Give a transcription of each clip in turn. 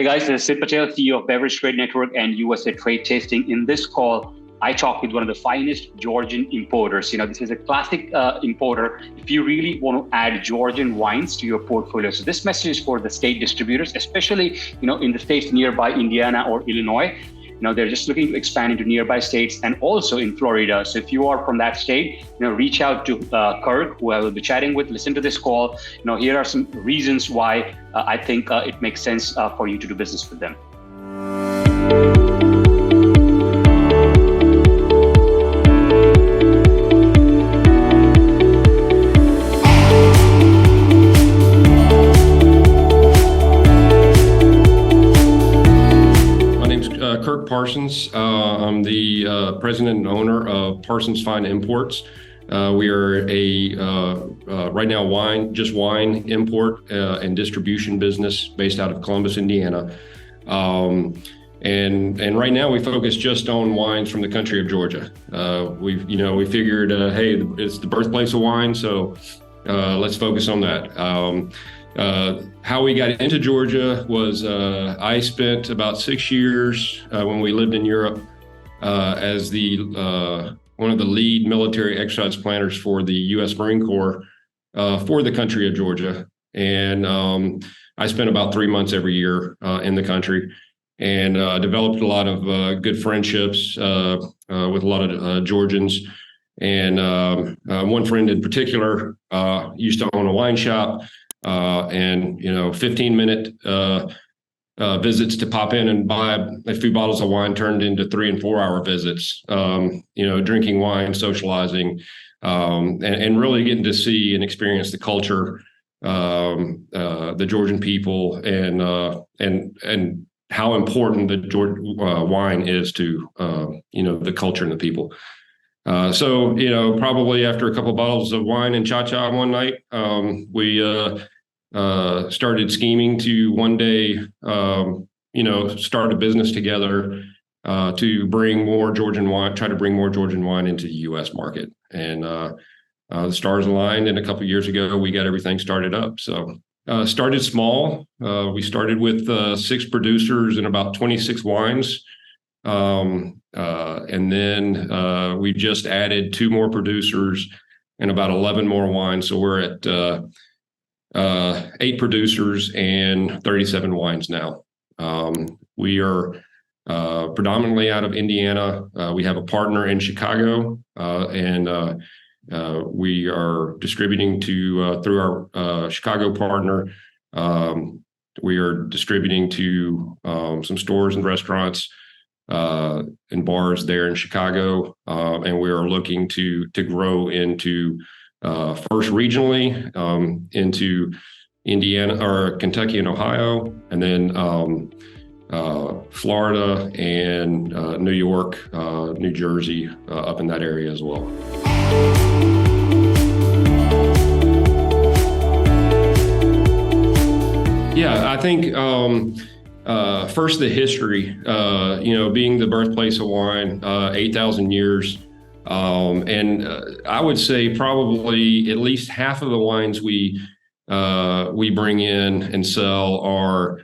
Hey guys, this is Sid Patel, CEO of Beverage Trade Network and USATT Trade Tasting. In this call, I talk with one of the finest Georgian importers. This is a classic importer if you really want to add Georgian wines to your portfolio. So this message is for the state distributors, especially, in the states nearby Indiana or Illinois. They're just looking to expand into nearby states and also in Florida. So if you are from that state, reach out to Kirk, who I will be chatting with. Listen to this call. Here are some reasons why I think it makes sense for you to do business with them. Kirk Parsons. I'm the president and owner of Parsons Fine Imports. We are a right now wine import and distribution business based out of Columbus, Indiana. And right now we focus just on wines from the country of Georgia. We figured, hey, it's the birthplace of wine, so let's focus on that. How we got into Georgia was I spent about 6 years when we lived in Europe as one of the lead military exercise planners for the U.S. Marine Corps for the country of Georgia. And I spent about 3 months every year in the country and developed a lot of good friendships with a lot of Georgians. And one friend in particular used to own a wine shop. 15-minute visits to pop in and buy a few bottles of wine turned into 3 and 4 hour visits, drinking wine, socializing, and really getting to see and experience the culture, the Georgian people, and how important the wine is to, the culture and the people. So probably after a couple of bottles of wine and cha-cha one night, we started scheming to one day, start a business together to bring more Georgian wine, try to bring more Georgian wine into the U.S. market. And the stars aligned, and a couple of years ago, we got everything started up. So started small. We started with 6 producers and about 26 wines. And then we just added 2 more producers and about 11 more wines. So we're at 8 producers and 37 wines now. We are predominantly out of Indiana. We have a partner in Chicago, and we are distributing through our Chicago partner. We are distributing to some stores and restaurants and bars there in Chicago, and we are looking to grow into first regionally into Indiana or Kentucky and Ohio, and then Florida and New York, New Jersey, up in that area as well. Yeah, I think first, the history, being the birthplace of wine, 8,000 years. And I would say probably at least half of the wines we bring in and sell are,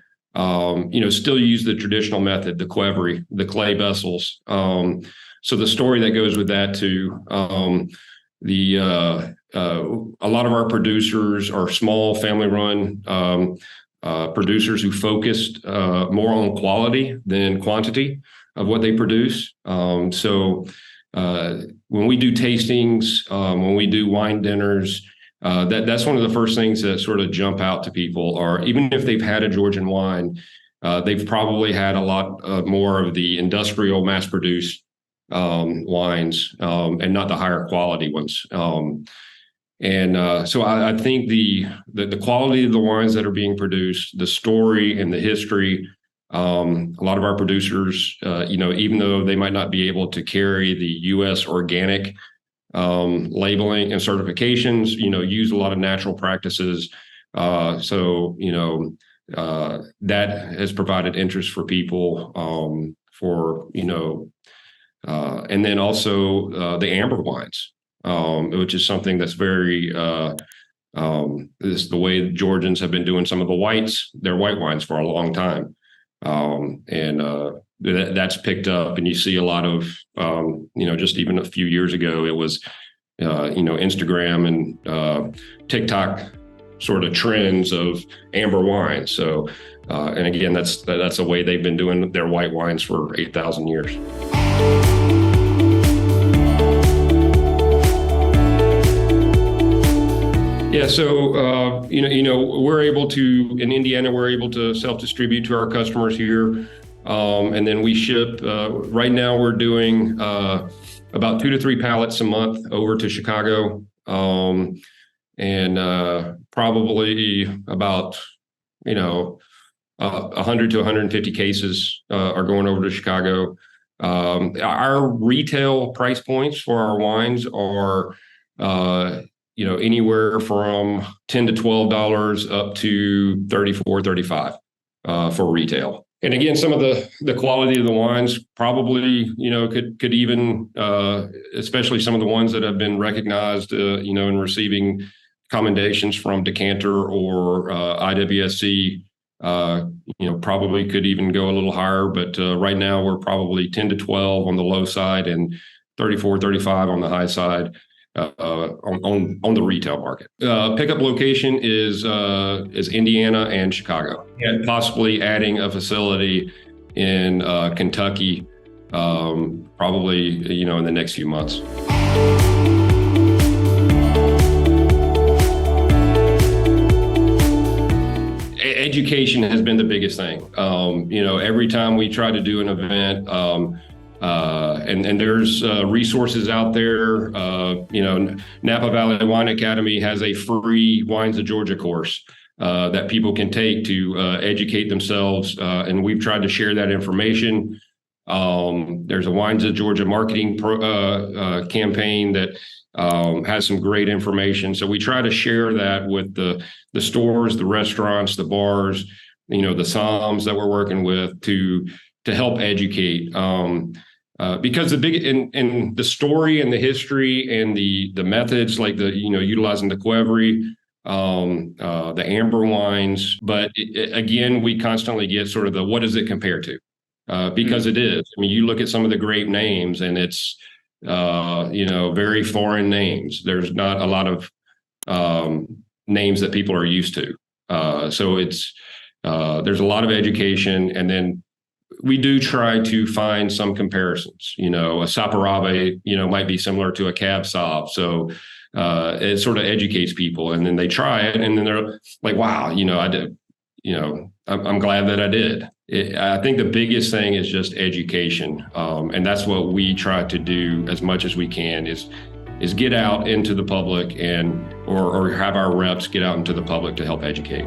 still use the traditional method, the qvevri, the clay vessels. So the story that goes with that too, a lot of our producers are small family-run producers who focused more on quality than quantity of what they produce. So when we do tastings, when we do wine dinners, that's one of the first things that sort of jump out to people. Or even if they've had a Georgian wine, they've probably had a lot more of the industrial mass-produced wines and not the higher quality ones. So I think the quality of the wines that are being produced, the story and the history, a lot of our producers, even though they might not be able to carry the U.S. organic labeling and certifications, use a lot of natural practices. So that has provided interest for people and then also the amber wines. Which is something that's very, this is the way Georgians have been doing some of their white wines for a long time. That's picked up, and you see a lot of, just even a few years ago, it was, Instagram and TikTok sort of trends of amber wine. So, and again, that's the way they've been doing their white wines for 8,000 years. Yeah, so we're able to, in Indiana, we're able to self-distribute to our customers here, and then we ship. Right now, we're doing about 2 to 3 pallets a month over to Chicago, and probably about 100 to 150 cases are going over to Chicago. Our retail price points for our wines are anywhere from $10 to $12 up to $34, $35 for retail. And again, some of the quality of the wines probably, could even, especially some of the ones that have been recognized, in receiving commendations from Decanter or IWSC, probably could even go a little higher. But right now we're probably 10 to 12 on the low side and 34, 35 on the high side. On the retail market. Pickup location is Indiana and Chicago, and possibly adding a facility in Kentucky, probably in the next few months. Education has been the biggest thing. Every time we try to do an event, and there's resources out there. Napa Valley Wine Academy has a free Wines of Georgia course that people can take to educate themselves, and we've tried to share that information. There's a Wines of Georgia marketing campaign that has some great information. So we try to share that with the stores, the restaurants, the bars, the SOMs that we're working with to help educate. Because the big in the story and the history and the methods, like utilizing the Qvevri, the amber wines, but again, we constantly get sort of the what does it compare to? Because it is. I mean, you look at some of the grape names, and it's very foreign names. There's not a lot of names that people are used to. So it's there's a lot of education, and then we do try to find some comparisons. A Saperavi, might be similar to a Cab Sauv. So it sort of educates people, and then they try it, and then they're like, "Wow, I did." I'm glad that I did. I think the biggest thing is just education, and that's what we try to do as much as we can. Is get out into the public or have our reps get out into the public to help educate.